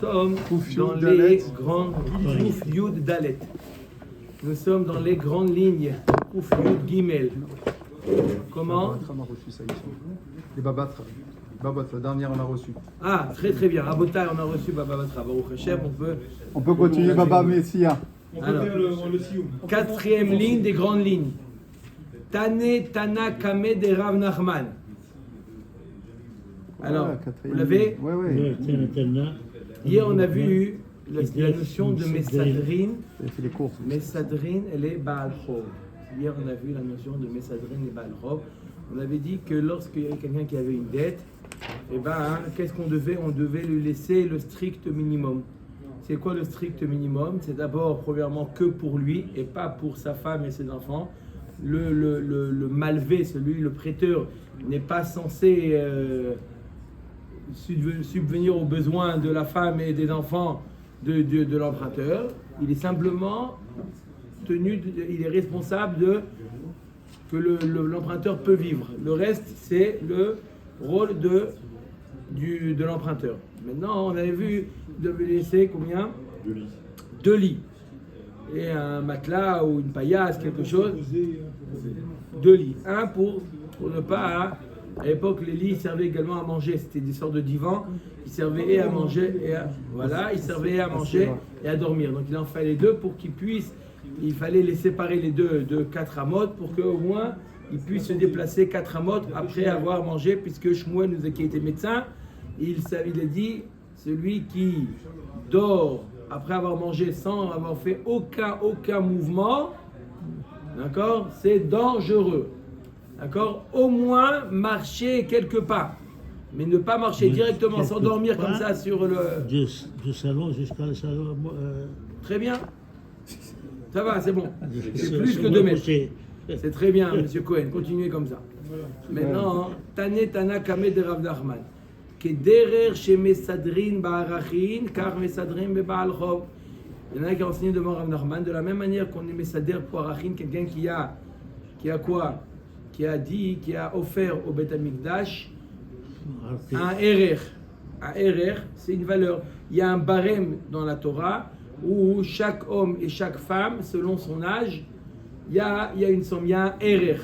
sommes dans les grandes Ouf Yud Dalet. Nous sommes dans les grandes lignes. Ouf Yud Gimel. Comment? Les Babatra. La dernière, on a reçu. Ah, très très bien. Rabotai, on a reçu Baba Batra. Baruch Hashem, on peut continuer Baba Messia. Alors, quatrième ligne des grandes lignes. Tane Tana Kame de Rav Nachman. Alors, vous l'avez? Oui. Hier, on a vu la notion de Messadrin. Les courses. Messadrin, elle est Baal Chov. Hier, on a vu la notion de Messadrin et Baal Chov. On avait dit que lorsqu'il y avait quelqu'un qui avait une dette, eh ben, qu'est-ce qu'on devait? On devait lui laisser le strict minimum. C'est quoi le strict minimum? C'est d'abord, premièrement, que pour lui et pas pour sa femme et ses enfants. Le malvé, celui, le prêteur, n'est pas censé subvenir aux besoins de la femme et des enfants de l'emprunteur. Il est simplement il est responsable de que l'emprunteur peut vivre. Le reste, c'est le rôle de l'emprunteur. Maintenant, on avait vu, il devait laisser combien? 2 lits. Et un matelas ou une paillasse, quelque chose. 2 lits. Un pour ne pas... À l'époque, les lits servaient également à manger. C'était des sortes de divans. Ils servaient et à manger et à... Voilà, ils servaient à manger et à dormir. Donc il en fallait 2 pour qu'ils puissent... Il fallait les séparer les deux de 4 amotes pour qu'au moins ils puissent se déplacer 4 amotes après avoir mangé, puisque Shmuel, qui était médecin, il a dit, celui qui dort après avoir mangé sans avoir fait aucun mouvement, d'accord, c'est dangereux. D'accord, au moins marcher quelques pas, mais ne pas marcher directement, s'endormir comme ça sur le... Du salon jusqu'à le salon. Très bien. Ça va, c'est bon. C'est plus que 2 mètres. C'est très bien, monsieur Cohen. Continuez comme ça. Maintenant, Tane Tana Kame de Rav Nachman. Kederer chez Mesadrin Ba'arachin, car Mesadrin be Baal Chov. Il y en a qui ont enseigné devant Rav Nachman. De la même manière qu'on est Mesader pour Arachin, quelqu'un qui a quoi? Qui a offert au Beth Amikdash un Erer. Un Erer, c'est une valeur. Il y a un barème dans la Torah où chaque homme et chaque femme, selon son âge, il y a une somme, il y a un Erer.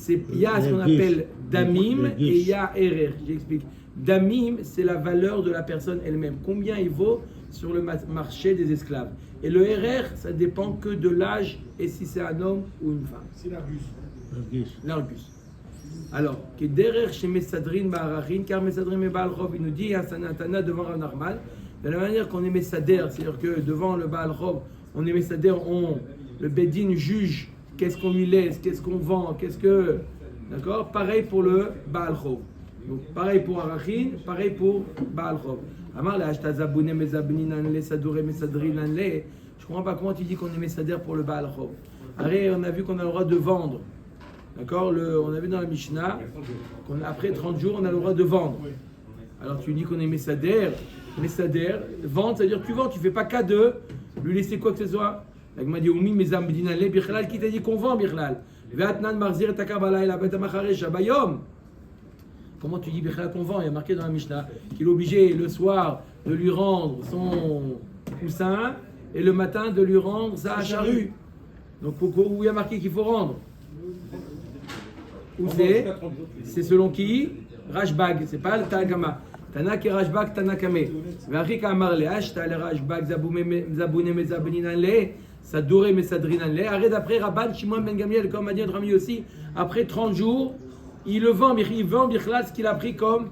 Il y a ce qu'on appelle Damim et il y a Erer. J'explique. Damim, c'est la valeur de la personne elle-même. Combien il vaut sur le marché des esclaves. Et le Erer, ça dépend que de l'âge et si c'est un homme ou une femme. C'est l'Argus. L'Argus. Alors, Kederer chez Mesadrin Ba'arachin, car Mesadrin me Baal Chov, il nous dit, un Sanatana devant un normal. De la manière qu'on est Messader, c'est-à-dire que devant le Baal Chov, on est Messader, le Bedin juge qu'est-ce qu'on lui laisse, qu'est-ce qu'on vend, d'accord? Pareil pour le Baal Chov. Donc pareil pour Arachin, pareil pour Baal Chov. Amar le Hashta Zaboune Mezabnin Anle, Sadoure Mesadrin Anle. Je comprends pas comment tu dis qu'on est Messader pour le Baal Chov. Arrête, on a vu qu'on a le droit de vendre. D'accord? On a vu dans la Mishnah qu'après 30 jours, on a le droit de vendre. Alors tu dis qu'on est Messader. Messader, vendre, c'est-à-dire que tu vends, tu ne fais pas cas de lui laisser quoi que ce soit. Il m'a dit, Oumi, Mezam, Bedinale, Bichlal, qui t'a dit qu'on vend, Bichlal? Ve'atnan, Marzir, Takabala, la Beta Machare, Shabayom. Comment tu dis Bichlal qu'on vend? Il y a marqué dans la Mishnah qu'il est obligé le soir de lui rendre son coussin et le matin de lui rendre sa charrue. Donc, où il y a marqué qu'il faut rendre? Où c'est selon qui? Rashbag, c'est pas le Tagama. Tana ki Rashbag, Tana Kame. V'achika amar le Ashta le Rashbag, Zaboune Mezabnin le, Sadoure Mesadrin le. Arrête d'après Rabban, Shimon Ben Gamliel, comme a dit notre ami aussi, après 30 jours, il vend Bichlal ce qu'il a pris comme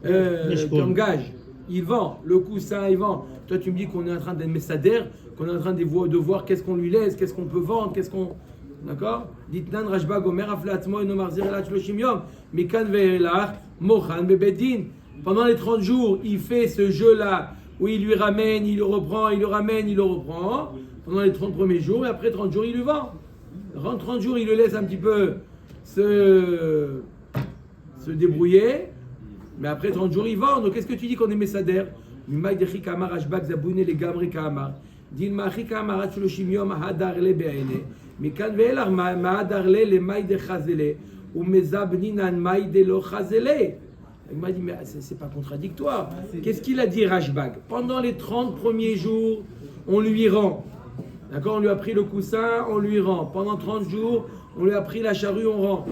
gage. Il vend, le coussin, il vend. Toi, tu me dis qu'on est en train d'être Messader, qu'on est en train de voir qu'est-ce qu'on lui laisse, qu'est-ce qu'on peut vendre, D'accord? Ditnan Rashbag Omer Aflatzmo et Nomar Zirelat Shloshim Yom, Mikan Ve'elach, Mochan Bebedin. Pendant les 30 jours, il fait ce jeu-là où il lui ramène, il le reprend, il le ramène, il le reprend. Pendant les 30 premiers jours, et après 30 jours, il le vend. Pendant 30 jours, il le laisse un petit peu se débrouiller. Mais après 30 jours, il vend. Donc qu'est-ce que tu dis qu'on est Messader? Mimai dechi kamar Rashbag Zaboune le gamri kamar. Din machi kamar Shloshim Yom hadarle be'ene. Mikan ve'elach mahadarle le mai de chazele. Ou mezabninan mai de lo chazele. Il m'a dit, mais c'est pas contradictoire. Qu'est-ce qu'il a dit, Rashbag? Pendant les 30 premiers jours, on lui rend. D'accord? On lui a pris le coussin, on lui rend. Pendant 30 jours, on lui a pris la charrue, on rend.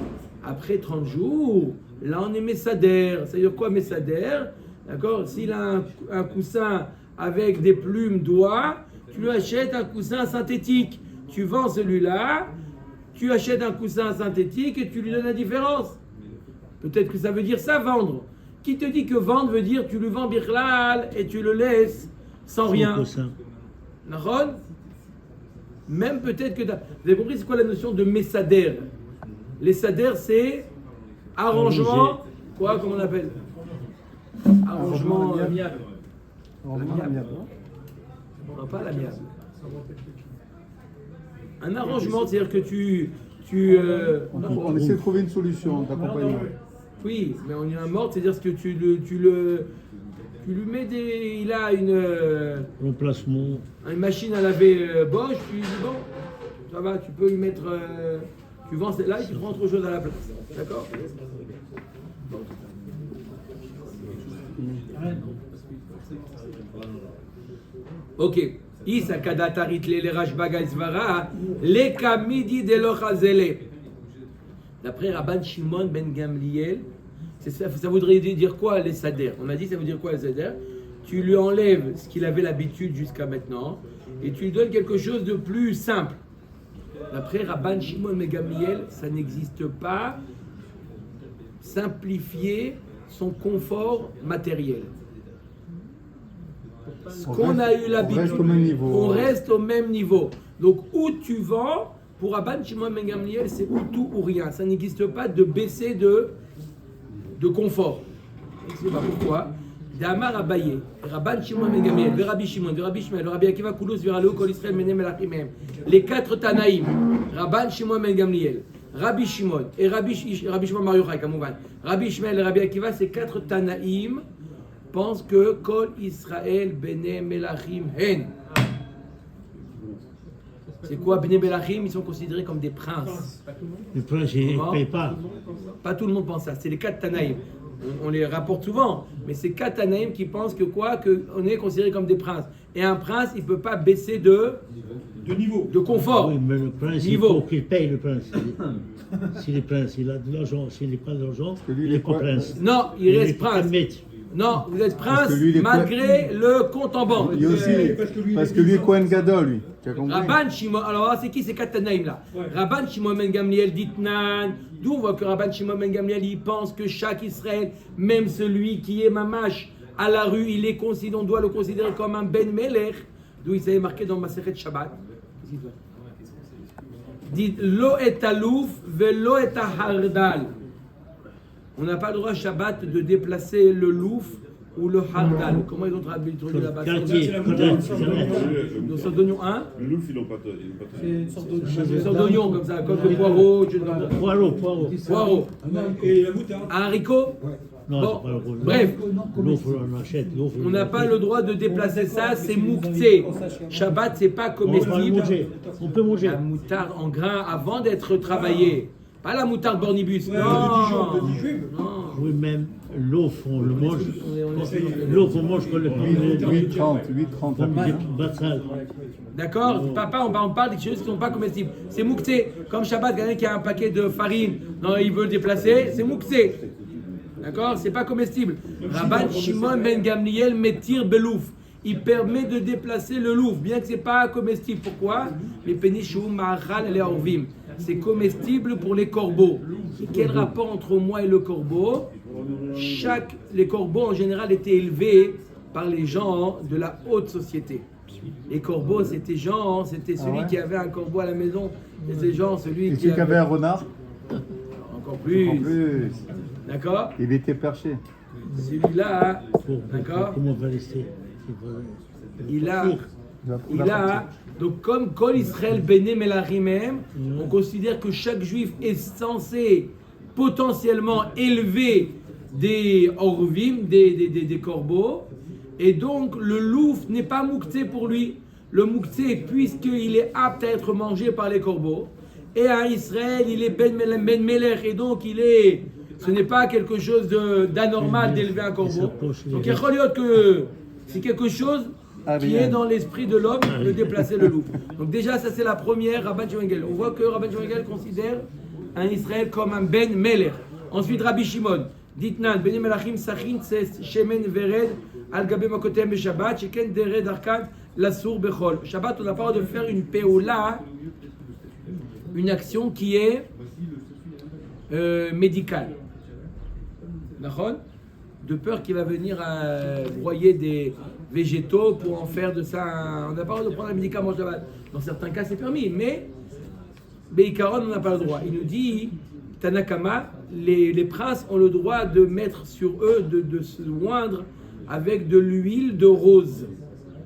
Après 30 jours, là, on est Messader. Ça veut dire quoi, Messader? D'accord? S'il a un coussin avec des plumes d'oie, tu lui achètes un coussin synthétique. Tu vends celui-là, tu achètes un coussin synthétique et tu lui donnes la différence. Peut-être que ça veut dire ça, vendre. Qui te dit que vendre veut dire tu lui vends birlal et tu le laisses sans rien? Nahon? Même peut-être que... Vous avez compris c'est quoi la notion de messader? Les sader, c'est arrangement... Quoi, comment on appelle? Arrangement amiable. Non, pas l'amiable. Un arrangement, c'est-à-dire que on essaie de trouver une solution d'accompagnement. Oui, mais on y a un mort, c'est-à-dire que tu lui mets des... Il a remplacement. Une machine à laver Bosch, tu lui dis bon, ça va, tu peux lui mettre... tu vends celle-là et tu prends autre chose à la place. D'accord? Ok. Isa kadatarit le rashbaga isvara le kamidi de lochazele. D'après Rabban Shimon ben Gamliel, ça voudrait dire quoi les sader? On a dit ça veut dire quoi les sader? Tu lui enlèves ce qu'il avait l'habitude jusqu'à maintenant et tu lui donnes quelque chose de plus simple. D'après Rabban Shimon ben Gamliel, ça n'existe pas simplifier son confort matériel. Ce qu'on a eu l'habitude, on reste au même niveau. Donc où tu vends, pour Rabban Shimon ben Gamliel, c'est ou tout ou rien. Ça n'existe pas de baisser de confort. Je ne sais pas pourquoi. D'Amar Abaye, Rabban Shimon ben Gamliel, Rabbi Shimon, Rabbi Shmuel, Rabbi Akiva, Koulos, Viralo, Kol Israël, Menem, Elachimem. Les 4 Tanaïm, Rabban Shimon ben Gamliel, Rabbi Shimon et Rabbi Shimon Bar Yochai, Kamouvan. Rabbi Shmuel et Rabbi Akiva, ces 4 Tanaïm pensent que Kol Israël Bene Melachim Hen. C'est quoi Bene Melachim? Ils sont considérés comme des princes. Les princes, ils ne payent pas. Pas tout le monde pense ça. C'est les 4 Tanaïm. On les rapporte souvent, mais c'est 4 Tanaïm qui pensent que quoi? Qu'on est considéré comme des princes. Et un prince, il ne peut pas baisser de niveau, de confort. Oui, mais le prince, niveau. Il faut qu'il paye le prince. Si le prince, il a de l'argent, s'il n'a pas d'argent, il n'est pas prince. Non, il reste prince. Non, vous êtes prince malgré le compte en banque. Il aussi, parce que lui est Kohen Gadol, lui. Rabban Shimon, alors c'est qui ces 4 Tanaïm là? Rabban Shimon ben Gamliel dit Nan. D'où on voit que Rabban Shimon ben Gamliel il pense que chaque Israël, même celui qui est mamash à la rue, on doit le considérer comme un Ben Melech. D'où il s'est marqué dans Masechet Shabbat. Dit Lo et alouf velo et hardal. On n'a pas le droit Shabbat de déplacer le louf ou le hardal. Comment ils ont traduit là-bas? Nous sommes d'oignon 1. Le louf, ils n'ont pas. C'est une sorte d'oignon comme ça, comme le poireau. Poireau. Et la moutarde. Un haricot? Non, bon, c'est pas le bref, l'ouf, on achète. On n'a pas le droit de déplacer ça, c'est mouktsé. Shabbat, c'est pas comestible. On peut manger. La moutarde en grain avant d'être travaillée. Pas la moutarde bornibus. Ouais, non. Oui, même l'ouf, on le mange. L'ouf, on mange comme le 8,30. D'accord? Papa, on parle des choses qui ne sont pas comestibles. C'est mouktsé. Comme Shabbat, quelqu'un qui a un paquet de farine, non, il veut le déplacer, c'est mouktsé. D'accord? C'est pas comestible. Rabban Shimon ben Gamliel metir belouf. Il permet de déplacer le louf, bien que c'est pas comestible. Pourquoi? Les pénichou, ma'achal et les orvim. C'est comestible pour les corbeaux. Et quel rapport entre moi et le corbeau? Les corbeaux en général étaient élevés par les gens de la haute société. Les corbeaux, c'était celui qui avait un corbeau à la maison. C'était celui qui avait un renard? Encore plus. D'accord? Il était perché. Celui-là, d'accord? Comment on va rester? Il a, donc comme Kol Israël Bene Melachim, on considère que chaque juif est censé potentiellement élever des orvim, des corbeaux, et donc le louf n'est pas mouktsé pour lui. Le mouktsé, puisqu'il est apte à être mangé par les corbeaux, et à Israël, il est ben melech, et donc il est Ce n'est pas quelque chose d'anormal d'élever un corbeau. Donc, il que c'est quelque chose qui est dans l'esprit de l'homme de déplacer le loup. Donc, déjà, ça c'est la première, Rabban Shimon Gamliel. On voit que Rabban Shimon Gamliel considère un Israël comme un Ben Meler. Ensuite, Rabbi Shimon. Ditnan, Beni Melachim Sachin, Shemen Vered, Al Gabe Makotem be Shabbat, Sheken Dered Arkan, Lassour Bechol. Shabbat, on a pas le droit de faire une Peola, une action qui est médicale. D'accord ? De peur qu'il va venir broyer des végétaux pour en faire de ça. On n'a pas le droit de prendre un médicament Shabbat. Dans certains cas, c'est permis, mais Beikaron, on n'a pas le droit. Il nous dit. Tanakama, les princes ont le droit de mettre sur eux, de se oindre avec de l'huile de rose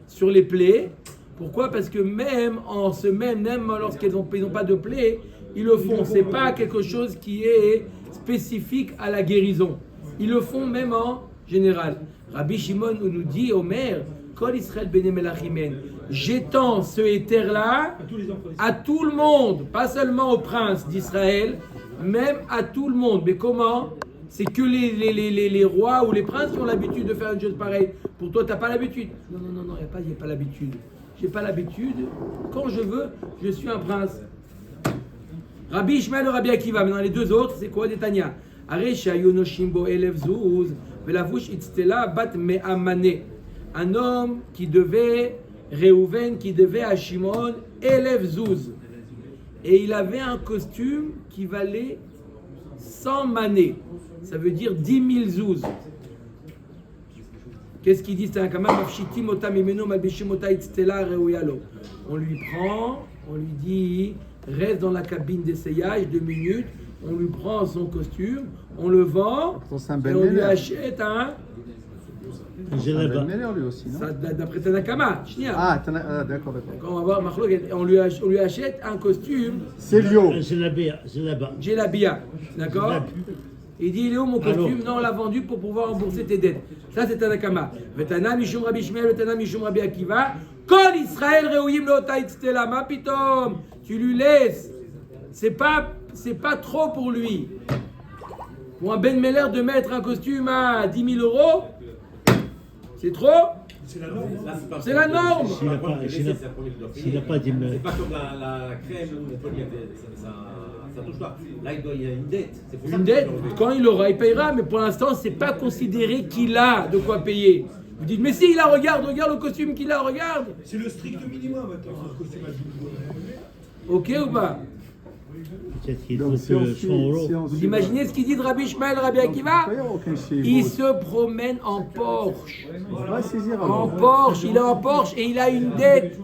sur les plaies. Pourquoi ? Parce que même lorsqu'ils n'ont pas de plaies, ils le font. C'est pas quelque chose qui est spécifique à la guérison. Ils le font même en général. Rabbi Shimon nous dit, Omer, Kol Israël Bene Melachimen, j'étends ce éther-là à tout le monde, pas seulement aux princes d'Israël, même à tout le monde. Mais comment ? C'est que les rois ou les princes qui ont l'habitude de faire une chose pareille. Pour toi, tu n'as pas l'habitude. Non, il n'y a pas l'habitude. Je n'ai pas l'habitude. Quand je veux, je suis un prince. Rabbi Ishmael et Rabbi Akiva. Maintenant, les deux autres, c'est quoi des Tanya ? Aresha Yonoshimbo Elev Zuz, Velavush Itztela Bat Me'amane. Un homme qui devait, Réhouven, qui devait à Shimon Elev Zuz. Et il avait un costume qui valait 100 manées. Ça veut dire 10 000 zouz. Qu'est-ce qu'il dit ? On lui prend, on lui dit, reste dans la cabine d'essayage 2 minutes, on lui prend son costume, on le vend, et on lui achète un... C'est un Ben Meler lui aussi, non ? D'après Tanakama. D'accord. On va voir Machloket. On lui achète un costume. Célio. C'est là-bas. Djellabia. D'accord ? Il dit, il est où mon costume ? Non, on l'a vendu pour pouvoir rembourser tes dettes. Ça, c'est Tanakama. Vetana Mishum Rabbi Shmuel, Vetana Mishum Rabbi Akiva. Kol Israël Reouyim Lotaït Stela. Ma pitom. Tu lui laisses. C'est pas trop pour lui. Pour un Ben Meler de mettre un costume à 10 000 euros, c'est trop ? C'est la norme. C'est la norme. S'il n'a pas dit... C'est pas comme la crème ou ça touche pas. Là, il y a une dette. Une dette, quand il l'aura, il payera, mais pour l'instant, c'est pas considéré qu'il a de quoi payer. Vous dites, mais si, il a, regarde le costume qu'il a, regarde. C'est le strict minimum, attends, un costume à 10 000 €. Ok ou pas ? Peut-être qu'il faut 100 €. Vous imaginez ce qu'il dit de Rabbi Ishmael, Rabbi Akiva ? Il se promène en Porsche. En Porsche, il est en Porsche et il a une dette.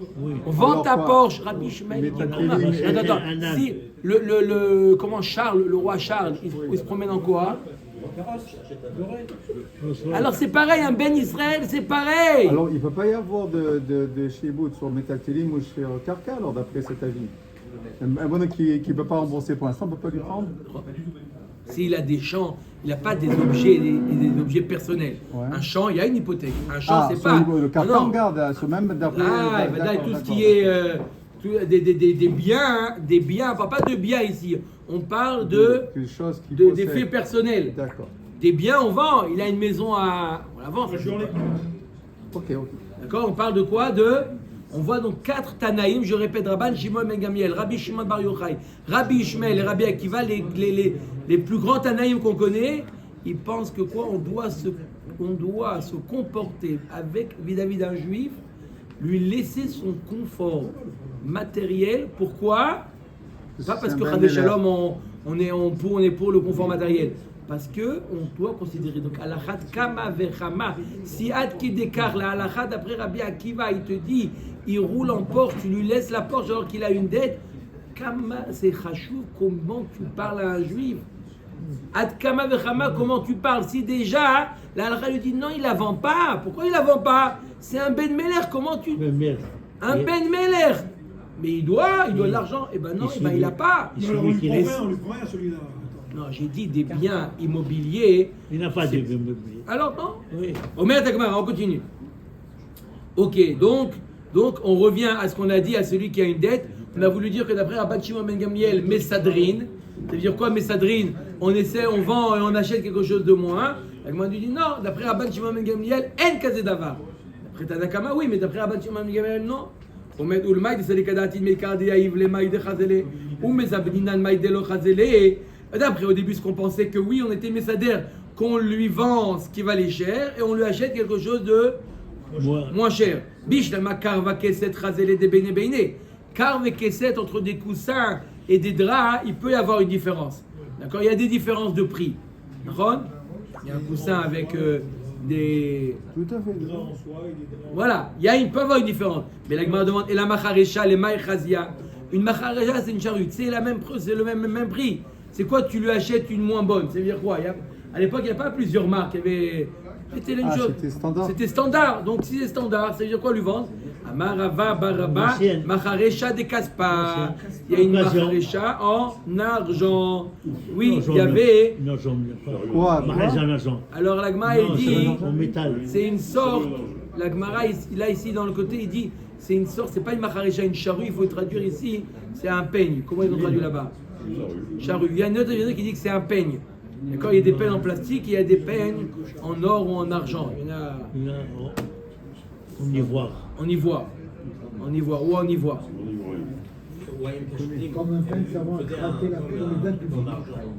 On vend ta Porsche. Rabbi Ishmael dit non. Attends. Si comment Charles, le roi Charles, il se promène en quoi ? Alors c'est pareil, un Ben Israël, c'est pareil. Alors il ne peut pas y avoir de Shibout sur Metal Telim ou sur Karka, alors d'après cet avis. Un bonhomme qui ne peut pas rembourser pour l'instant, on ne peut pas lui prendre. S'il a des champs, il n'a pas des objets personnels. Ouais. Un champ, il y a une hypothèque. Un champ, c'est pas. Le Karka, on garde, ce même d'après. Tout ce qui est des biens, on ne parle pas de biens ici. On parle des faits personnels. D'accord. Des biens, on vend. Il a une maison on la vend. Ok. D'accord, on parle de quoi ? On voit donc 4 Tanaïm, je répète, Rabban Shimon Ben Gamliel, Rabbi Shimon Bar Yochai, Rabbi Ishmael et Rabbi Akiva, les plus grands Tanaïm qu'on connaît, ils pensent que quoi ? On doit se comporter vis-à-vis d'un juif, lui laisser son confort matériel. Pourquoi ? Pas parce que Chadé Shalom, on est pour le confort matériel. Parce que on doit considérer, donc alachat kama vechama, si ad ki dekar la alachat d'après Rabbi Akiva, il te dit, il roule en Porsche, tu lui laisses la Porsche alors qu'il a une dette, kama c'est chachou, comment tu parles à un juif, ad kama vechama, comment tu parles, si déjà la alachat lui dit non, il la vend pas, pourquoi il la vend pas, c'est un Ben Meler, comment tu, un Ben Meler, mais il doit de l'argent, et ben non, il a pas, on lui prend rien celui-là. Non, j'ai dit des biens immobiliers. Il n'a pas de biens immobiliers. Alors non ? Oui. Omer Takmar, on continue. Ok, donc on revient à ce qu'on a dit à celui qui a une dette. On a voulu dire que d'après Rabban Shimon Ben Gamliel, Messadrin, Ça veut dire quoi, Messadrine? On essaie, on vend et on achète quelque chose de moins. La Gemara dit non, d'après Rabban Shimon ben Gamliel, en kazé davar. D'après Tanakama, oui, mais d'après Rabban Shimon ben Gamliel, non. On met le maïd, c'est les kadatin, mais kardé aïv, les maïd chazele, ou mesabninan maïd lo chazele. D'après, au début, ce qu'on pensait que oui, on était Messader, qu'on lui vend ce qui valait cher et on lui achète quelque chose de moins cher. Bish la makar va keset chazele de bene bene. Carve et kesset entre des coussins et des draps, il peut y avoir une différence. D'accord? Il y a des différences de prix. D'accord? Il y a un coussin avec des. Tout à fait. Voilà, il peut y avoir une différence. Mais la Gemara demande, et la macharesha, les maïchazia. Une macharesha, c'est une charrue. C'est le même prix. C'est quoi? Tu lui achètes une moins bonne. Ça veut dire quoi? À l'époque, il n'y a pas plusieurs marques. C'était une chose. C'était standard. C'était standard. Donc, si c'est standard, ça veut dire quoi lui vendre? Amarava baraba macharesha de kaspa. Il y a une macharesha en argent. Oui, il y avait. Non, j'en Quoi? Marais en argent. Alors la Gemara il dit, En métal. c'est une sorte. La Gemara là ici dans le côté il dit, c'est une sorte, c'est pas une macharesha, une charrue. Il faut traduire ici, c'est un peigne. Comment ils ont traduit là-bas? Charrue. Il y a une autre qui dit que c'est un peigne. D'accord, il y a des peignes en plastique, il y a des peignes en or ou en argent. Il y en a. On y voit. En ivoire. En ivoire ou en ivoire. Comme un peigne servant à gratter la peau dans les dates publiques.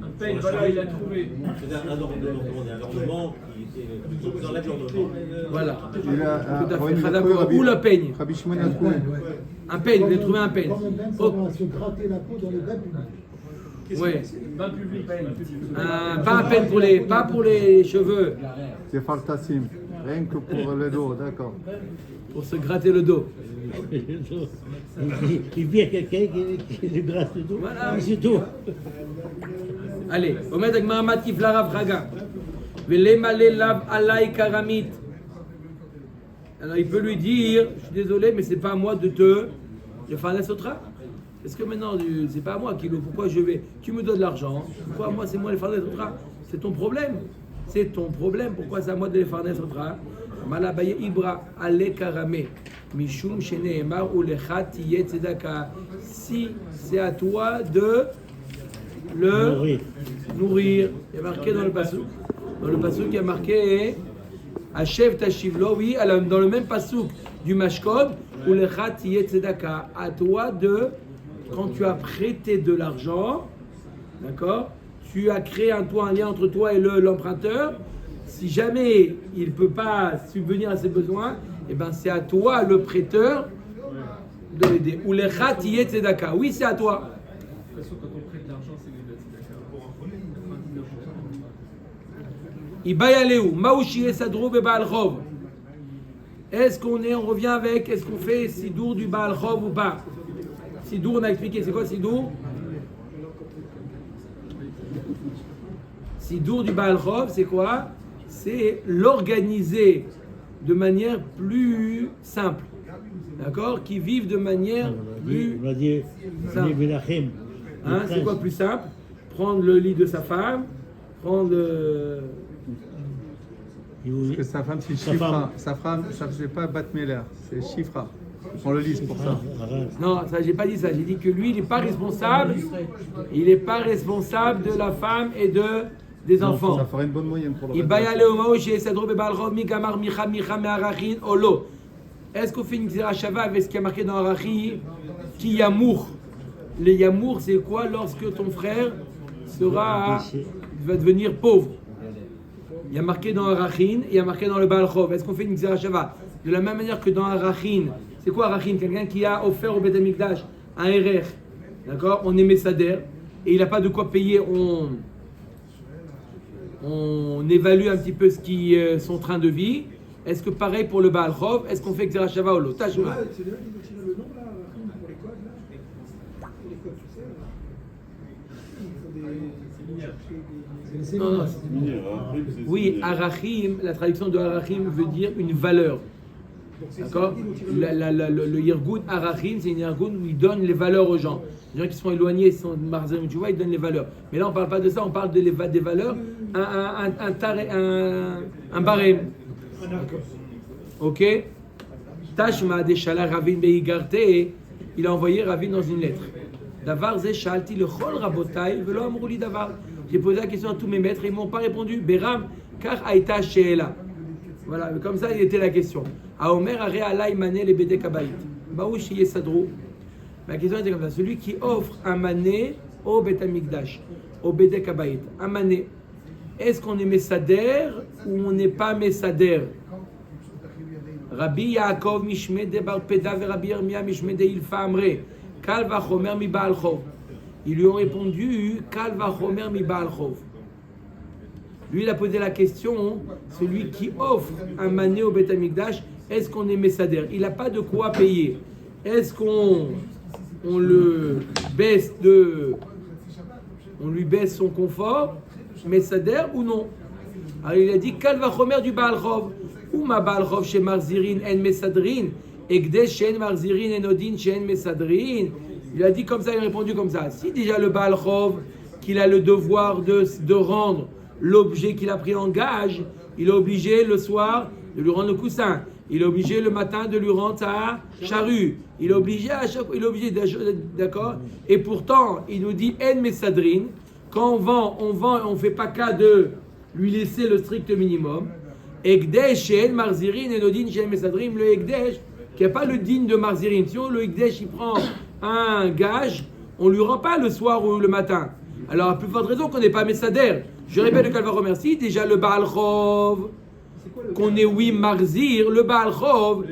Un peigne, voilà, il l'a trouvé. C'est un ornement qui était dans l'ornement. Voilà. Il a Tout à fait. D'accord. Ou le peigne. Rabbi Shimon a trouvé. Un peigne, il a trouvé un peigne. Comme un peigne Oh. servant à se gratter la peau dans les dates publiques. Oui. Pas pour les cheveux, C'est Faltassim. Rien que pour le dos, d'accord. pour se gratter le dos. Il vient quelqu'un qui lui gratte le dos. Voilà. C'est tout. Allez, on met avec Mahamat Kiflara Vraga. Velemale lav alay karamit. Alors il peut lui dire, je suis désolé, mais c'est pas à moi de te faire un sotra. Est-ce que maintenant, c'est pas à moi qui le. Pourquoi je vais. Tu me donnes l'argent. Pourquoi moi, c'est moi les faire des sotra? C'est ton problème. C'est ton problème. Pourquoi c'est à moi de les faire des sotra? Malabaye Ibra ale karame. Mishum sheneemar ou lechat tiye tzedaka. Si c'est à toi de le nourrir. Il y a marqué dans le passouk. Dans le passouk, il y a marqué Hashev tashivlo. Oui, dans le même passouk du Mashkod, ou lechat tiye tzedaka. À toi de. Quand tu as prêté de l'argent, d'accord, tu as créé un lien entre toi et l'emprunteur. Si jamais il ne peut pas subvenir à ses besoins, eh ben c'est à toi, le prêteur, de l'aider. Ou les chatiye tzedaka. Oui, c'est à toi. De toute façon, quand on prête de l'argent, c'est des tzedaka. Ibayaleu, maouchie sadrou be Baal Chov. Est-ce qu'on revient avec, est-ce qu'on fait sidour du Baal Chov ou pas? Sidour, on a expliqué, c'est quoi Sidour? Sidour du Baal Chov, c'est quoi? C'est l'organiser de manière plus simple. D'accord? Qui vivent de manière plus On va dire, simple. les Melachim. Hein, c'est quoi plus simple? Prendre le lit de sa femme, prendre le. Parce que sa femme, c'est Chifra. Sa femme, ça ne faisait pas Batmeler, c'est Chifra. On le lise pour ça. Non, ça, j'ai pas dit ça. J'ai dit que lui, il n'est pas responsable. Il n'est pas responsable de la femme et des enfants. Ça ferait une bonne moyenne pour le Est-ce qu'on fait une Shava avec ce qui est marqué dans Arachi qui yamour? Les yamour, c'est quoi? Lorsque ton frère va devenir pauvre. Il y a marqué dans Arachin, il y a marqué dans le Baal Chov. Est-ce qu'on fait une Shava? De la même manière que dans Arachin, c'est quoi Arachin? Quelqu'un qui a offert au Beth Amikdash un RR, d'accord? On est Messader et il n'a pas de quoi payer. On évalue un petit peu son train de vie. Est-ce que pareil pour le Baal Chov? Est-ce qu'on fait Xera Shava ou l'autre? C'est là qu'ils ont tiré le nom là, pour les codes là. Pour les codes, tu sais. Il faut des. Non, non. Oui, Arachim, la traduction de Arachim veut dire une valeur. D'accord? Le Yirgoun Arachim, c'est une Yirgoun où il donne les valeurs aux gens. Les gens qui sont éloignés, sont Marzem, tu vois, ils donnent les valeurs. Mais là, on ne parle pas de ça, on parle des valeurs, un barème. Ok? Tashma de Shala Ravin Beigarte, il a envoyé Ravin dans une lettre. Davar ze shalti lechol rabotai velo amruli davar. J'ai posé la question à tous mes maîtres et ils m'ont pas répondu. Beram kar aita sheela. Voilà, comme ça il était la question. Aomer are alay mané le bedek habayit. Baouch yesadrou. Ma question était comme ça. Celui qui offre un mané au Bet Hamikdash, au bedek habayit, un mané. Est-ce qu'on est Messader ou on n'est pas Messader? Rabbi Yaakov Mishmede Bar Peda et Rabbi Yirmiyah Mishmede Ilfa Amre Kal vachomer mi Baal Chov. Ils lui ont répondu Kal vachomer mi Baal Chov. Lui il a posé la question, celui qui offre un mané au Bet Hamikdash, est-ce qu'on est Messader? Il n'a pas de quoi payer. Est-ce qu'on le baisse on lui baisse son confort, Messader ou non? Alors il a dit Kal vachomer du Baal Chov. Ou ma Baal Chov chez Marzirin en Messadrin, Ekdesh chez Marzirin en Odin chez Messadrin. Il a dit comme ça, il a répondu comme ça. Si déjà le Baal Chov, qu'il a le devoir de rendre l'objet qu'il a pris en gage, il est obligé le soir de lui rendre le coussin. Il est obligé le matin de lui rendre sa charrue. Il est obligé à chaque fois, il est obligé, d'accord? Et pourtant, il nous dit en Messadrin. Quand on vend, on ne fait pas cas de lui laisser le strict minimum. Ekdesh Shen Marzirin et Nodin Shen Mesadrim, le Ekdesh, qui n'a pas le din de Marzirin. Si le Ekdesh il prend un gage, on ne lui rend pas le soir ou le matin. Alors, à plus forte raison qu'on n'est pas Messader. Je répète le Calva remercie. Déjà, le Baal Chov, qu'on est oui Marzir, le Baal Chov,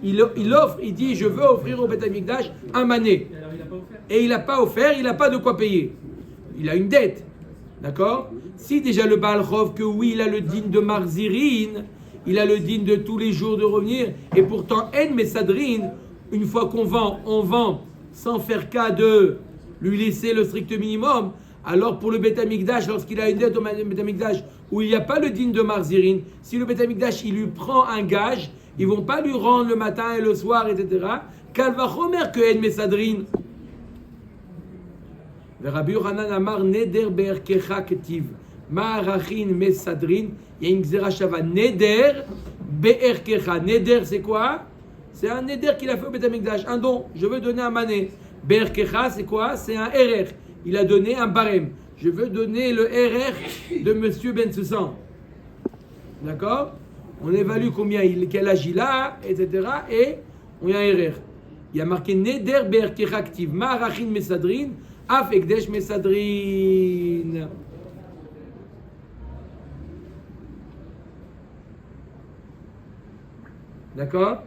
il offre, il dit je veux offrir au Bet Hamikdash un mané. Et il n'a pas offert, il n'a pas de quoi payer. Il a une dette. D'accord? Si déjà le Baal Chov, que oui, il a le din de Marzirin, il a le din de tous les jours de revenir, et pourtant, En Messadrin, une fois qu'on vend, on vend sans faire cas de lui laisser le strict minimum. Alors pour le Bet Hamikdash, lorsqu'il a une dette au Bet Hamikdash, où il n'y a pas le din de Marzirin, si le Bet Hamikdash, il lui prend un gage, ils ne vont pas lui rendre le matin et le soir, etc. Kalvachomer que En Messadrin. Rabbi Yochanan Amar Neder Be'erkecha Ketiv Ma'arachin Mesadrin. Il y a une Gzera Shava Neder Be'erkecha. Neder c'est quoi? C'est un Neder qu'il a fait au Bet Hamikdash, un don. Je veux donner un mané. Be'erkecha c'est quoi? C'est un RR. Il a donné un barème. Je veux donner le RR de Monsieur Ben Soussan. D'accord? On évalue quel âge il a, etc. Et on y a un RR. Il y a marqué Neder Be'erkecha Ketiv Ma'arachin Mesadrin. Af Ekdesh Mesadrin. D'accord?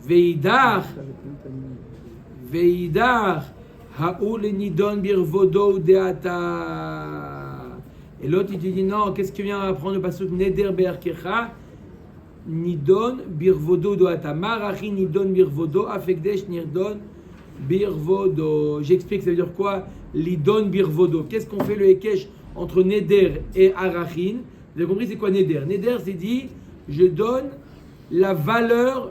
Veidar Haoul Nidon Birvodo Deata. Et l'autre il te dit non, qu'est-ce qui vient apprendre le passage Neder Be'erkecha? Nidon birvodo doata. Marachi nidon birvodo. Afekdesh nidon birvodo. J'explique, ça veut dire quoi? Lidon birvodo. Qu'est-ce qu'on fait le Hekesh entre Neder et Arachin? Vous avez compris c'est quoi Neder? Neder c'est dit, je donne la valeur.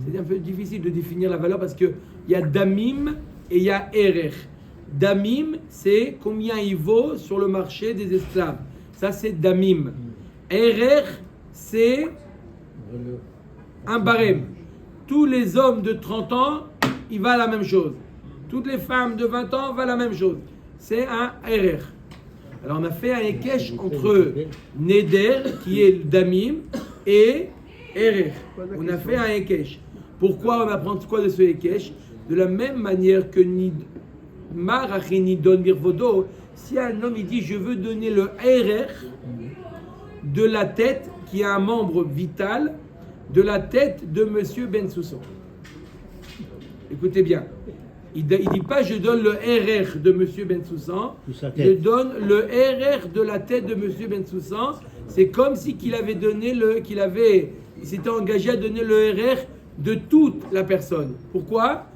C'est un peu difficile de définir la valeur parce qu'il y a Damim et il y a Erer. Damim c'est combien il vaut sur le marché des esclaves. Ça c'est Damim. Erer c'est un barème. Tous les hommes de 30 ans, il va la même chose. Toutes les femmes de 20 ans valent la même chose. C'est un RR. Alors on a fait un Hekesh entre Neder, qui est le Damim, et RR. On a fait un Hekesh. Pourquoi on apprend quoi de ce Hekesh? De la même manière que Marachini donne Birvodo, si un homme il dit je veux donner le RR de la tête, qui est un membre vital, de la tête de Monsieur Ben Soussan. Écoutez bien. Il ne dit pas je donne le RR de Monsieur Ben Soussan, je donne le RR de la tête de Monsieur Ben Soussan. C'est comme si il s'était engagé à donner le RR de toute la personne. Pourquoi?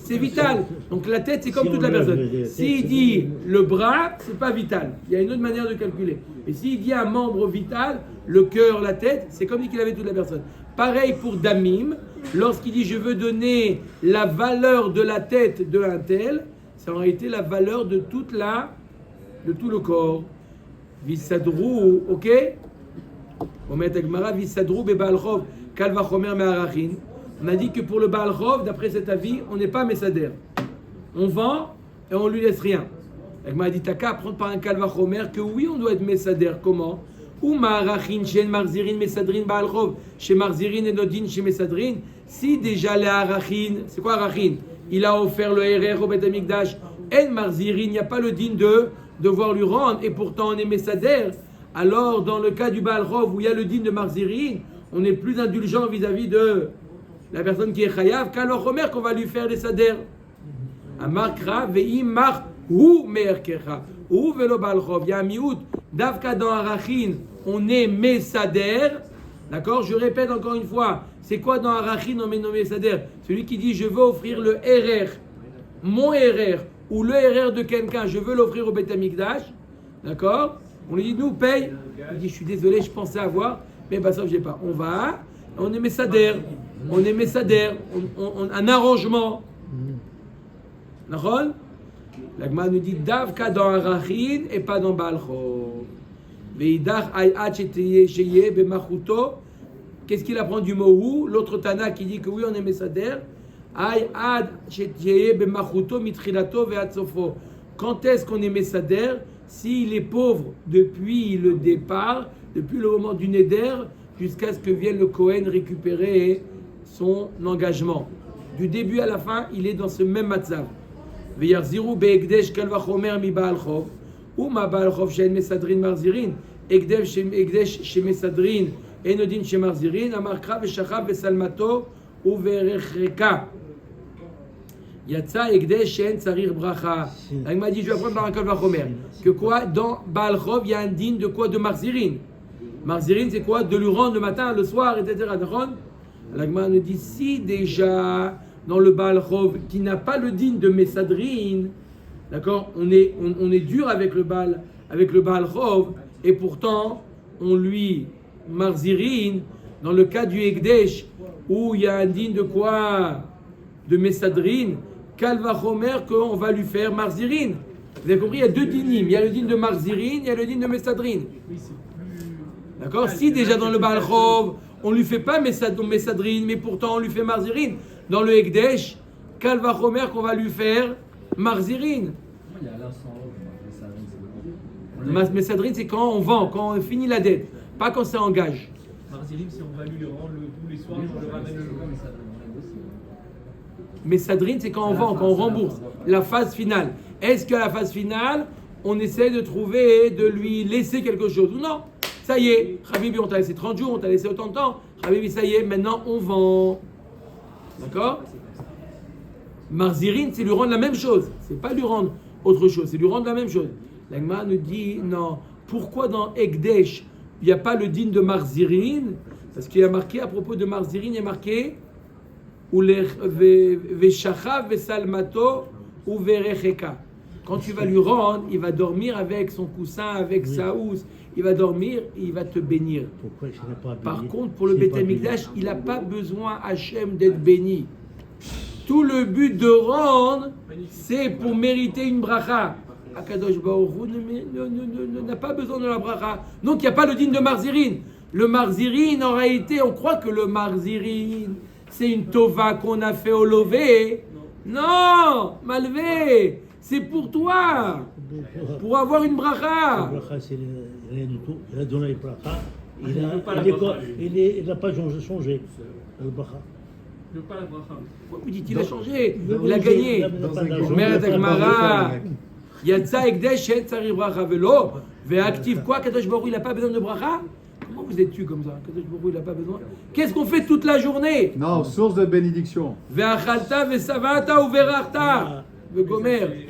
C'est vital. Donc la tête, c'est comme toute la personne. S'il dit le bras, c'est pas vital. Il y a une autre manière de calculer. Et s'il dit un membre vital, le cœur, la tête, c'est comme si il avait toute la personne. Pareil pour Damim. Lorsqu'il dit je veux donner la valeur de la tête de un tel, c'est en réalité la valeur de tout le corps. Visadrou, ok? On a dit que pour le Baal Chov, d'après cet avis, on n'est pas Messader. On vend et on lui laisse rien. Elle m'a dit, t'as qu'à apprendre par un Kalvachomer que oui, on doit être Messader. Comment? Ou Ma'arachin, chez Marzirin, Messadrin, Baal Chov, chez Marzirin et Nodin, chez Messadrin. Si déjà les Arachin, c'est quoi Arachin? Il a offert le RR au Beth Amikdash. En Marzirin, il n'y a pas le din de devoir lui rendre, et pourtant on est Messader. Alors, dans le cas du Baal Chov, où il y a le din de Marzirin, on est plus indulgent vis-à-vis de la personne qui est Chayav, Kalvachomer qu'on va lui faire les Sader. Amarkra ve'imach hu me'erkecha hu velo Baal Chov. Il y a un miout. Davka dans Arachin, on est Messader. D'accord? Je répète encore une fois. C'est quoi dans Arachin on est nommé Messader? Celui qui dit je veux offrir le RR, mon RR, ou le RR de quelqu'un, je veux l'offrir au Beth Amikdash. D'accord? On lui dit nous paye. Il dit je suis désolé, je pensais avoir, mais bah ça j'ai pas. On va, on est Messader. On est Messader. Un arrangement. D'accord? La Gemara nous dit Davka dans Arachin et pas dans Baal Chov. Veidach ayat sheye b'machuto. Qu'est-ce qu'il apprend du mot ou? L'autre Tana qui dit que oui, on est Messader. Ayat sheye b'machuto mitrilato ve'ad sofo. Quand est-ce qu'on est Messader? S'il est pauvre depuis le départ, depuis le moment du Neder, jusqu'à ce que vienne le Kohen récupérer son engagement. Du début à la fin, il est dans ce même matzav. Ve'yarziru be'egdesh kalvachomer mi Baal Chov. Ou ma Baal Chov she'en mesadrin marzirin. Egdesh she mesadrin enodin she marzirin. Amarkra ve'shachav ve'salmato ou ve'rechreka. Yatsa egdesh she'en tsarir bracha. Il m'a dit, je vais apprendre par un kalvachomer. Que quoi? Dans Baal Chov, il y a un din de quoi? De marzirin. Marzirin, c'est quoi? De lui rendre le matin, le soir, etc. L'Agma nous dit, si déjà dans le Baal Chov qui n'a pas le din de Messadrin, d'accord, on est dur avec le Baal Chov, et pourtant on lui marzirin. Dans le cas du Ekdesh où il y a un din de quoi? De Messadrin, Kalvachomer qu'on va lui faire marzirin. Vous avez compris? Il y a deux dinim, il y a le din de marzirin, il y a le din de Messadrin. D'accord? Si déjà dans le Baal Chov on lui fait pas Messadrin, mais pourtant on lui fait marzirin. Dans le Ekdesh, Kalvachomer qu'on va lui faire marzirin. Messadrin, c'est quand on vend, quand on finit la dette, pas quand ça engage. Marzirim, si on va lui le rendre tous les soirs, on le ramène le jour. Messadrin, c'est quand on vend, quand on rembourse. La phase finale. Est-ce qu'à la phase finale, on essaie de trouver, de lui laisser quelque chose ou non? Ça y est, Habibi, on t'a laissé 30 jours, on t'a laissé autant de temps. Habibi, ça y est, maintenant on vend. D'accord? Marzirin, c'est lui rendre la même chose. C'est pas lui rendre autre chose, c'est lui rendre la même chose. L'Agma nous dit, non, pourquoi dans Ekdesh, il n'y a pas le din de Marzirin? Parce qu'il y a marqué, à propos de Marzirin, il y a marqué Veshachav vesalmato ou verecheka. Quand tu vas lui rendre, il va dormir avec son coussin, avec sa housse. Il va dormir et il va te bénir. Pourquoi je n'ai pas béni? Par contre, pour le Beth Amikdash, il n'a pas besoin, Hachem, d'être béni. Tout le but de rendre, c'est pour mériter une bracha. Akadosh Baruch Hu n'a pas besoin de la bracha. Donc, il n'y a pas le din de Marzirin. Le Marzirin, en réalité, on croit que le Marzirin, c'est une tova qu'on a fait au lové. Non, malvé, c'est pour toi. Pour avoir une bracha. Le bracha, c'est rien du tout. Il a donné le bracha. Il n'a pas changé. Le bracha. Il veut pas la bracha. Vous dites, il a changé. Il a gagné. Mère Agmara. Yatsa Ekdesh et Tsari Bracha Velo. Ve'active quoi? Kadosh Baruch Hu, il n'a pas besoin de bracha? Comment vous êtes-tu comme ça? Kadosh Baruch Hu, il n'a pas besoin. Qu'est-ce qu'on fait toute la journée? Non, source de bénédiction. Ve'achalta ve'savata ou ve'rachta. Ve'gomer.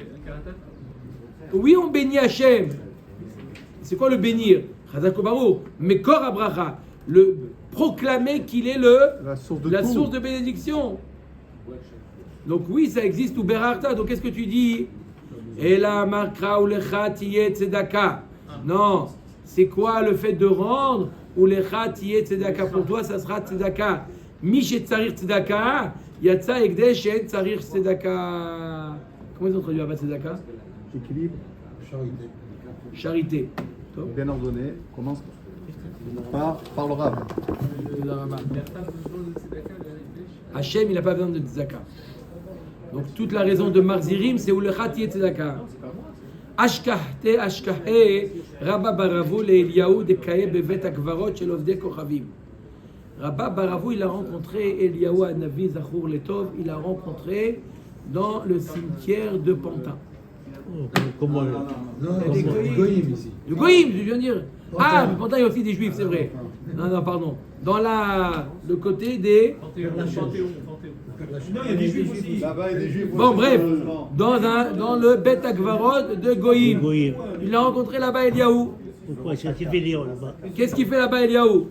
Oui, on bénit Hachem. C'est quoi le bénir? Chazak Baruch. Mais Kor Abracha. Le proclamer qu'il est la source de bénédiction. Donc oui, ça existe ou berarta. Donc qu'est-ce que tu dis? Ela markra ou lecha tiyet tzedaka. Non, c'est quoi le fait de rendre ou lecha tiyet tzedaka? Pour toi, ça sera tzedaka. Mi she tzarir tzedaka, yatsa ekdesh she tzarir tzedaka. Comment ils ont traduit Abba tzedaka? Équilibre. Charité. Bien ordonné. Commence. par le Rav. Hachem, il n'a pas besoin de tzedaka. Donc toute la raison de Marzirim, c'est où le Khati et tzedaka. Ashkahte Rabba Baravou le Eliyahu de Kaye Bevet Akvarot shel Ovdei Kochavim. Rabba Baravou, il a rencontré Eliyahu Hanavi Zachour Letov, il l'a rencontré dans le cimetière de Pantin. Comment Des goïms ici. Du Goïm, je viens de dire. Ah, mais Pantin, il y a aussi des juifs, c'est vrai. Non, pardon. Dans le côté des. Non, il y a des juifs aussi. Là-bas, il y a des juifs. Bon, bref, dans le Bet Akvarot de Goïm. Goïm. Il a rencontré là-bas Eliyahu. Pourquoi c'est qu'il fait Léon là-bas? Qu'est-ce qu'il fait là-bas, Eliyahu?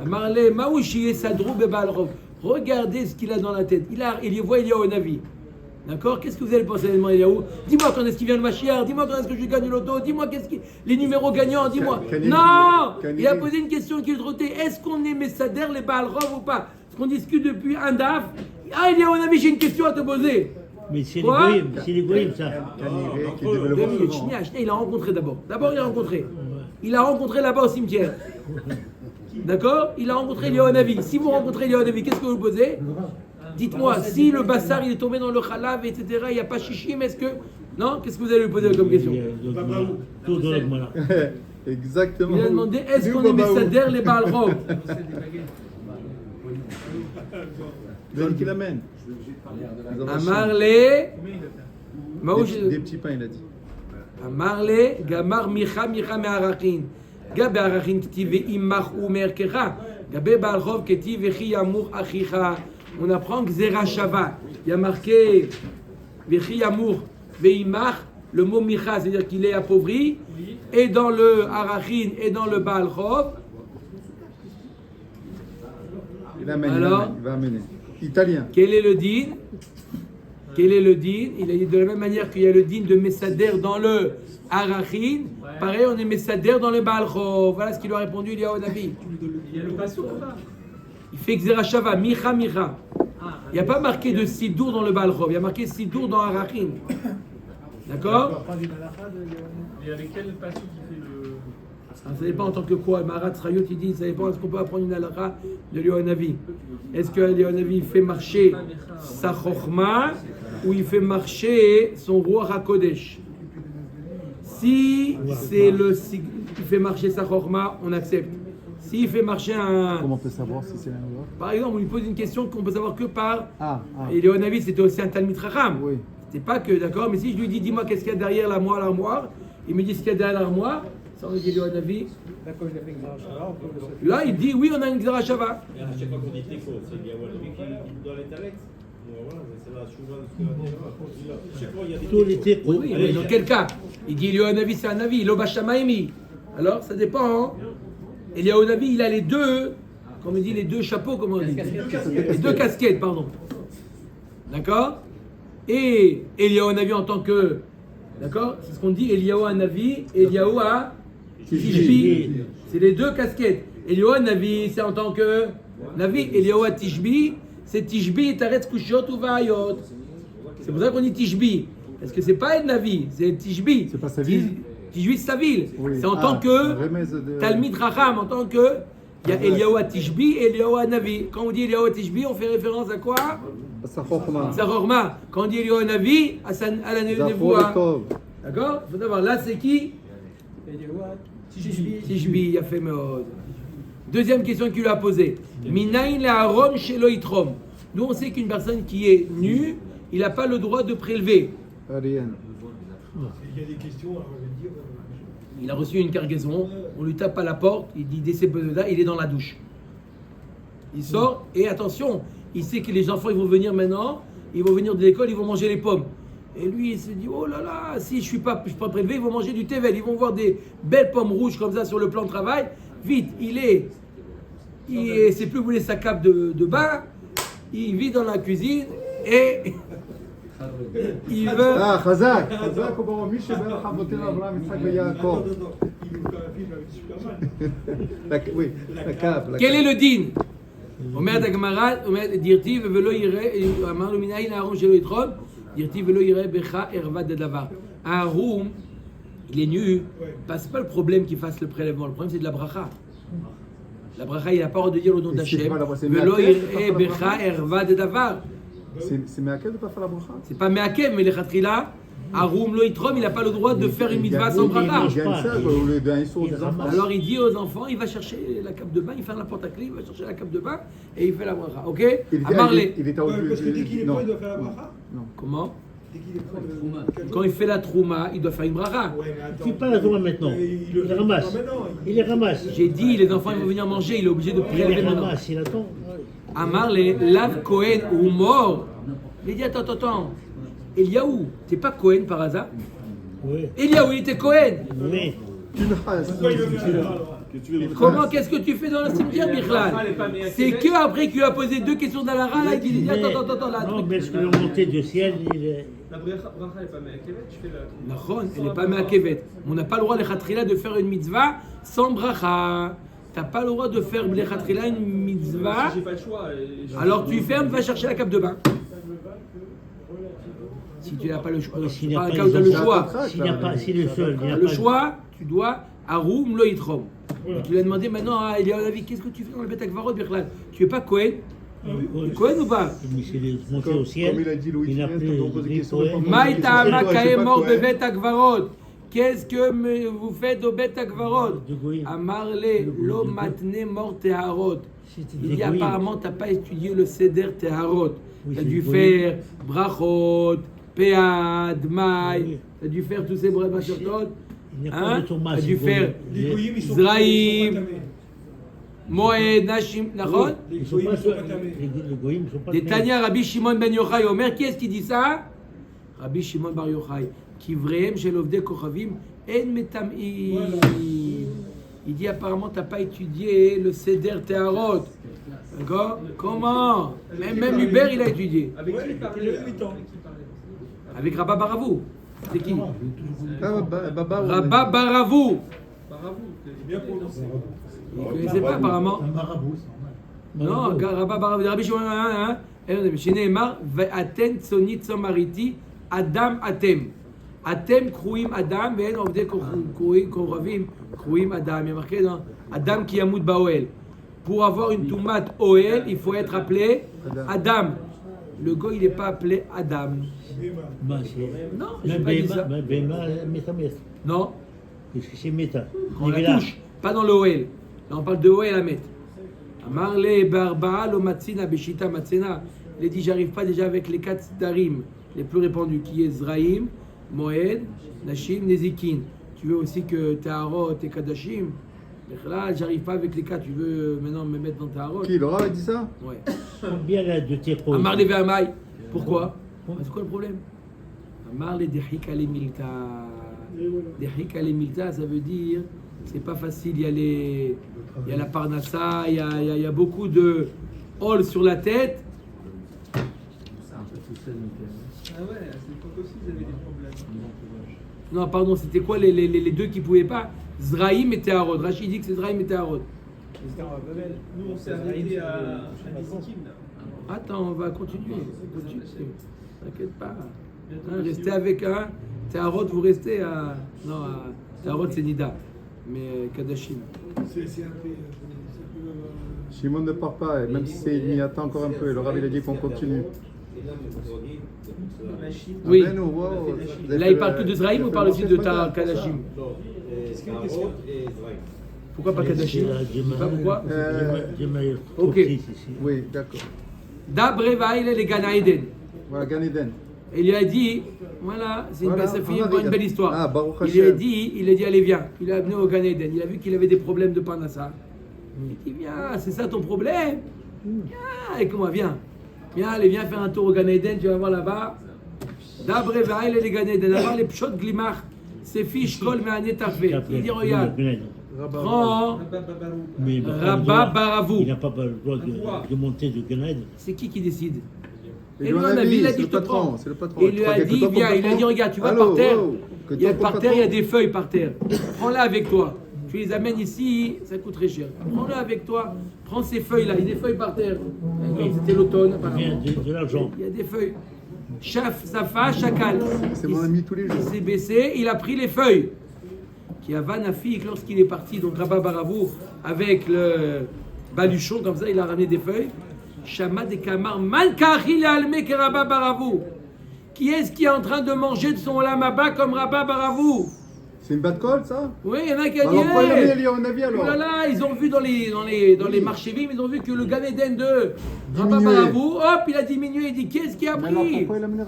Marley, Maouchi et Sadrou Bebalrov. Regardez ce qu'il a dans la tête. Il voit Eliyahu Navi. D'accord? Qu'est-ce que vous allez penser de Eliyahu? Dis-moi quand est-ce qu'il vient le Mashiach. Dis-moi quand est-ce que je gagne le loto. Dis-moi les numéros gagnants. Dis-moi. Non! Il a posé une question qui est trottée. Est-ce qu'on est Messader les Baalrov ou pas? Parce qu'on discute depuis un daf. Ah, Eliyahu Navi, j'ai une question à te poser. Mais c'est les Quoi? Goïm, c'est les Goïm ça. Qui devait le voir souvent. Chnia, il a rencontré d'abord. D'abord, il a rencontré. Il a rencontré là-bas au cimetière. D'accord? Il a rencontré Eliyahu Navi. Si vous rencontrez Eliyahu Navi, qu'est-ce que vous posez? Dites-moi, si le bassar il est tombé dans le khalav, etc., il n'y a pas chichim, est-ce que. Non? Qu'est-ce que vous allez lui poser comme question? Tout dans le malin. Exactement. Il a demandé est-ce qu'on est Messader les Baalrov? Donne qu'il amène. Amarle. Des petits pains, il a dit. Amarle, Gamar Micha Me'arachin. Gabe Arachin Ktiv Imach ou Merkecha. Gabe Baalrov Ktiv Vechi Yamur Achicha. On apprend Gzera Shava. Il y a marqué Vechi Yamur Veimach. Le mot Micha, c'est-à-dire qu'il est appauvri. Et dans le Arachin et dans le Baalrov. Il amène, Alors, il va amener. Italien. Quel est le din? Quel est le din? Il a dit de la même manière qu'il y a le din de Messader dans le Arachin, pareil, on est Messader dans le Baalchov. Voilà ce qu'il lui a répondu Eliyahu Navi. Il y a le passo ou pas? Il fait Gzera Shava, Micha. Il n'y a pas marqué de Sidour dans le Baalchov, il y a marqué Sidour dans Arachin. D'accord? Et avec quel passo qui fait le. Ça dépend en tant que quoi. Marat Srayot, il dit, ça dépend, est-ce qu'on peut apprendre une halakha de Eliyahu Navi? Est-ce que Eliyahu Navi fait marcher sa chokhma ou il fait marcher son roi HaKodesh? Si c'est il fait marcher sa chokhma, on accepte. S'il fait marcher Comment on peut savoir si c'est l'un ou l'autre? Par exemple, on lui pose une question qu'on peut savoir que par. Ah. Eliyahu Navi, c'était aussi un Talmid Chacham. Oui. C'est pas que, d'accord, mais si je lui dis, dis-moi qu'est-ce qu'il y a derrière l'armoire, il me dit ce qu'il y a derrière l'armoire, ça on dit Eliyahu Navi. Là, comme il a fait une grande chala, on peut le Là, il dit, oui, on a une Gzera Shava. Et à chaque fois qu'on dit Teko, c'est Eliyahu Hanavi qui doit l'intellect. Voilà, c'est la chouva de ce que chaque fois il y a des Tous les Teko. Téco. Oui, mais dans quel cas? Il dit Eliyahu Navi, c'est un Navi, Lo Bashamaimi. Alors, ça dépend. Hein? Eliyahu Navi, il a les deux, comme on dit, les deux chapeaux, comme on dit. Les deux casquettes, pardon. D'accord? Et Eliyahu Navi en tant que. D'accord? C'est ce qu'on dit, Eliyahu Hanavi, Eliyahu à Tishbi. C'est les deux casquettes. Eliyahu Hanavi, c'est en tant que Navi. Eliyahu à Tishbi, c'est Tishbi, Taretz Kushot ou Vaayot. C'est pour ça qu'on dit Tishbi. Parce que c'est pas un Navi, c'est Tishbi. C'est pas sa ville? Tishbi, c'est sa ville. Oui. C'est en tant que remèze de- Talmid Racham, en tant que. Il y a Eliyahu à Tishbi et Eliyahu à Navi. Quand on dit Eliyahu à Tishbi, on fait référence à quoi? Sa chokhma. Sarorma. Quand on dit Eliyahu à Navi, à la Nevoa. Zafor Tov. D'accord? Il faut savoir, là c'est qui? Tishbi, il a fait Meod. Deuxième question qu'il lui a posée. Minaïn le'aron shelo yitrom. Nous on sait qu'une personne qui est nue, il n'a pas le droit de prélever. Rien. Il y a des questions, alors on va dire. Il a reçu une cargaison, on lui tape à la porte, il dit décès là, il est dans la douche. Il sort et attention, il sait que les enfants ils vont venir maintenant, ils vont venir de l'école, ils vont manger les pommes. Et lui il se dit oh là là, si je suis pas prélevé, ils vont manger du tevel, ils vont voir des belles pommes rouges comme ça sur le plan de travail. Vite, c'est plus où voulez sa cape de bain, il vit dans la cuisine et il veut. Ah, Chazak. Chazak, au bon, Michel, Hamotena, Abraham, Yitzhak, Yaakov. Il nous fait un film avec Superman. Oui, la cave. Quel est le din? אומרת הגמרא, דירתי ולא יראה, אמרנו מנין הארום שלא יתרום, דירתי ולא יראה בך ערוות דדבר. הארום, il est nu, c'est pas le problème qu'il fasse le prélèvement, le problème c'est de la bracha. La bracha, il n'a pas le droit de dire le nom Et c'est d'Hachem. quoi la bracha? C'est Velo Me'akev, yir'e becha erva de davar. C'est Me'akev de ne pas faire la bracha? C'est pas Me'akev, mais les Khatrila, Arum lo Yitrom, il n'a pas le droit de faire une mitzvah sans bracha. Il gagne ça au lieu d'un issour des enfants. Alors il dit aux enfants, il va chercher la cape de bain, il ferme la porte à clé, il va chercher la cape de bain et il fait la bracha. Ok? Amarle. Il était au Parce que dès qu'il est non. prêt, il doit faire la bracha. Comment? Dès qu'il est prêt, Quand il fait la trouma, il doit faire une bracha. Ouais, mais attends. Il fait pas la Torah maintenant. Il les ramasse. Il les ramasse. J'ai dit, les enfants ils vont venir manger, il est obligé de Il les prélever maintenant. ramasse, il attend. Amarle, Lav Cohen ou mort. Il dit attends. Eliaou, t'es pas Cohen par hasard? Oui. Eliaou, il était Cohen. Oui. Une race. Pourquoi il veut faire ça alors? Comment, qu'est-ce que tu fais dans le cimetière, Bichlal? C'est que après qu'il a posé deux questions d'Alara, là, il dit attends, là. Non, mais est-ce que le montée du ciel, il est. La bracha n'est pas Me'akevet, tu fais la. Nachon, elle n'est pas Me'akevet. On n'a pas le droit, les Khatrila, de faire une mitzvah sans bracha. T'as pas le droit de faire les Khatrila une mitzvah. Si j'ai pas le choix. Alors tu fermes, va chercher la cape de bain. Si tu n'as pas le choix, S'il c'est n'y a pas un pas cas où tu as le les choix. S'il n'y a pas, si le seul, il n'y a Le pas. choix, tu dois Arum lo Yitrom. Et tu lui as demandé maintenant à Eliavi, qu'est-ce que tu fais dans le Beth Akvarot, Birklal? Tu es pas Cohen? Cohen ou pas? Mais s'il est monté au ciel, Comme il a dit Louis il n'a Fien, plus quand on pose des ni questions, Cohen. répond. Maïta Je Makae sais pas mort Cohen. Bevet Akvarot. Qu'est-ce que vous faites au Beth Akvarot? De Goïm. Amarle lo matne mort Teharot. C'était Il des dit Goïm. apparemment tu n'as pas étudié le Seder Teharot. Oui, Tu as c'est dû Goïm. faire Brachot, Pead, Maï, Oui. tu as dû faire tous ces brachot. Il n'y a pas de Thomas. Tu as dû c'est faire Les Goïm. goyim, ils sont Zraïm, pas tamés. Moed, Nashim, Nachon. Les Ils sont goyim, pas ils sont pas tamés. les Goïm sont pas Des tamés. Tanya Rabbi Shimon ben Yochai Omer, qui est-ce qui dit ça? Rabbi Shimon bar Yochai. Qui vreem chez l'Ovdei Kochavim, en metamim. Il dit apparemment tu n'as pas étudié le Seder Teharot. D'accord? Comment? Même Hubert il a étudié. Avec qui il Il parlait? avait 8 ans. Avec qui il parlait? Avec Rabba Baravou. C'est qui? Ah, Baba, Rabba Baravou. Baravou. C'est bien prononcé. Vous ne connaissez pas apparemment? Un marabout. Non, Rabba Baravou. Rabbi Shimon, Sheneemar, Ve'aten tsonit somariti, Adam atem. Atem kruim Adam, ve'en ovdei koravim kruim Adam. Il y a marqué dans Adam qui yamout ba'oel. Pour avoir une toumat Oel, il faut être appelé Adam. Le go, il n'est pas appelé Adam. Bah, c'est. Non, je n'ai pas dit ça. Béma, métamètre. Non, Parce que c'est méta. on la touche, pas dans le Oel. Là, on parle de Oel à mettre. Amarle barba lo matzina beshita matzena. Il a dit, j'arrive pas déjà avec les 4 darim les plus répandus, qui est Zraïm, Moed, Nashim, Nezikin. Tu veux aussi que Teharot et Kadashim? Là, j'arrive pas avec les 4, tu veux maintenant me mettre dans Teharot? Qui, Laura a dit ça? Ouais. Combien là de tes rôles? Amar levé Amaï. Pourquoi? C'est quoi le problème? Amar le dehika le milta. Dehika le milta, ça veut dire c'est pas facile. Il y a la parnassa, il y a beaucoup de hall sur la tête. Ah ouais, à cette époque aussi, ils avaient des problèmes. Non, pardon, c'était quoi les deux qui pouvaient pas? Zraïm et Teharot. Rachid dit que c'est Zraïm et Teharot. Nous, on s'est arrêté à Nezikin, là. Attends, on va continuer. T'inquiète pas. Restez avec un. Teharot, vous restez à. Non, Teharot, c'est Nida. Mais Kadashim. C'est un peu. Shimon ne part pas, et même si il m'y attend encore un peu. Et le rabbi il a dit qu'on continue. Oui. Ah ben, nous, wow, vous avez Là, fait il parle que de Zraïm ou il parle aussi de Kadashim? Pourquoi pas Kadashim? Je sais pas pourquoi. Ok. Oui, d'accord. D'Abrevaïl et les Gana Eden. Voilà, Gan Eden. Il lui a dit, voilà, c'est Voilà, ça fait on va une belle histoire. Ah, Baruch il lui a Hashem. dit, allez viens. Il l'a amené au Gan Eden. Il a vu qu'il avait des problèmes de Parnassa. Il dit, viens, c'est ça ton problème? Viens, et comment, viens. Viens, allez, viens faire un tour au Gan Eden, tu vas voir là-bas. D'Abrevaïl et les Gan Eden. Là-bas, les pshot glimach, c'est fiche kol me'anet tafé. Il dit, regarde, prends Mais Rabba Baravou. Il n'a pas le droit de monter de Ganed. C'est qui décide? Et Et lui, lui, on on a a dit, il a c'est dit, le je te prends. patron, c'est le patron. Et Tu lui crois a qu'il y a que dit, toi pour viens, il a patron? dit, regarde, tu vois Allô, par terre, wow, que il y a toi pour par terre, il y a patron? des feuilles par terre. Prends-la avec toi. Tu les amènes ici, ça coûte très cher. Prends-la avec toi. Prends ces feuilles-là. Il y a des feuilles par terre. C'était l'automne, Il vient apparemment. de l'argent. Il y a des feuilles. Chaf, Safa, Chacal. C'est mon ami tous les jours. Il s'est baissé, il a pris les feuilles. qui a Vanafik, lorsqu'il est parti, donc Rabba Baravou, avec le baluchon, comme ça, il a ramené des feuilles. Shama de Kamar, Malkachil Alme que Rabba Baravou. Qui est-ce qui est en train de manger de son lamaba comme Rabba Baravou? C'est une batte colle, ça? Oui, il y en a qui a dit. Alors, pourquoi il a mis hey, Eliyahu Navi alors? oh là là, ils ont vu dans les marchés vifs, ils ont vu que le Gan Eden de Rabba Diminué. Baravou, hop, il a diminué. Il dit qu'est-ce qui a Mais alors, pris? pourquoi il a amené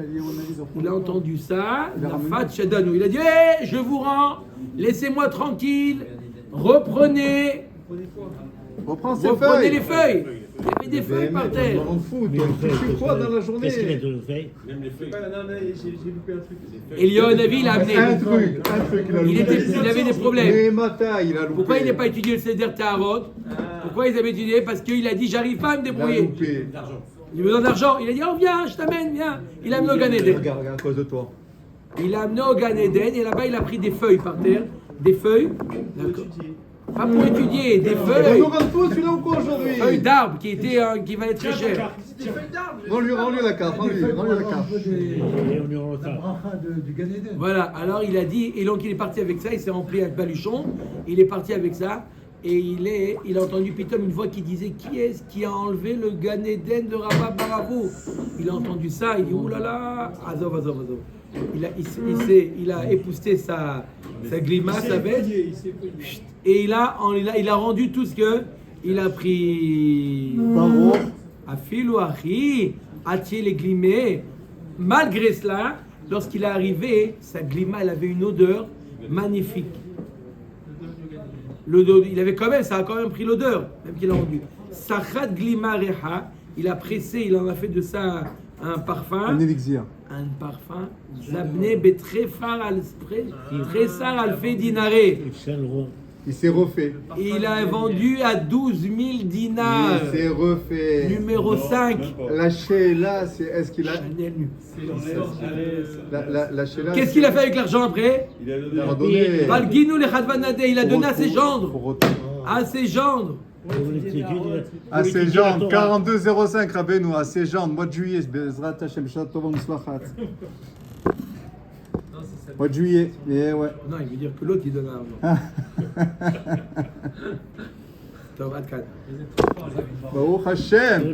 Eliyahu Navi dans Il a entendu ça, Il a la ramené. fat Shadanou. Il a dit hey, je vous rends, laissez-moi tranquille, reprenez Reprends ses Reprenez feuilles. les feuilles. Il y avait des feuilles par terre. On fout, Mais toi. le Tu fait, fais quoi dans la Qu'est-ce qu'il a journée? de le fait? Même les feuilles. Non, mais j'ai loupé un truc. Et Navi, il a amené. Un truc, il a loupé. Il avait des problèmes. Les matins, il a loupé. Pourquoi il n'a pas étudié le Seder Taharot? Pourquoi ils avaient étudié? Parce qu'il a dit j'arrive pas à me Il a débrouiller. loupé. Il a besoin d'argent. Il a dit oh viens, je t'amène, viens. Il a amené au Gan Eden. Regarde, à cause de toi. Il a amené au Gan Eden et là-bas il a pris des feuilles par terre. Des feuilles. D'accord. Pas pour étudier, des On feuilles. nous rend tout celui-là ou quoi aujourd'hui? Feuilles d'arbres qui valaient très cher. Rends-lui la carte, rends-lui la carte. Et on est en retard. Du Gan Eden. Voilà, alors il a dit, et donc il est parti avec ça, il s'est rempli un baluchon, il est parti avec ça, et il a entendu Pitom une voix qui disait qui est-ce qui a enlevé le Gan Eden de Rabba Baravou? Il a entendu ça, il dit oulala, Azov. Il a épousté sa grimace avec, et il a rendu tout ce que il a pris. Bravo. Afilou Achi, Achi les glimés. Malgré cela, lorsqu'il est arrivé, sa glima, elle avait une odeur magnifique. Il avait quand même, ça a quand même pris l'odeur, même qu'il a rendu. Sachat glima reha, il a pressé, il en a fait de ça un parfum. Un élixir. Un parfum. Zabne betrefar al tresar al fait dinaré. Il s'est refait. Il a vendu à 12 000 dinars. Il s'est refait. Numéro 5. La Sheila, c'est. Est-ce qu'il a. Chanel nu. La Sheila. Qu'est-ce qu'il a fait avec l'argent après? Il a donné. Valginou le Khadvanade, il a donné à ses Pour gendres. autant. À ses gendres. À ses jambes, 42,05 Rabbeinu, à ses jambes, mois de juillet, Bezrat Hashem, Shabbat Tov Muslachat. Mois de juillet, et ouais. Non, il veut dire que l'autre il donne l'argent. Tov, Adkan. Baruch Hashem.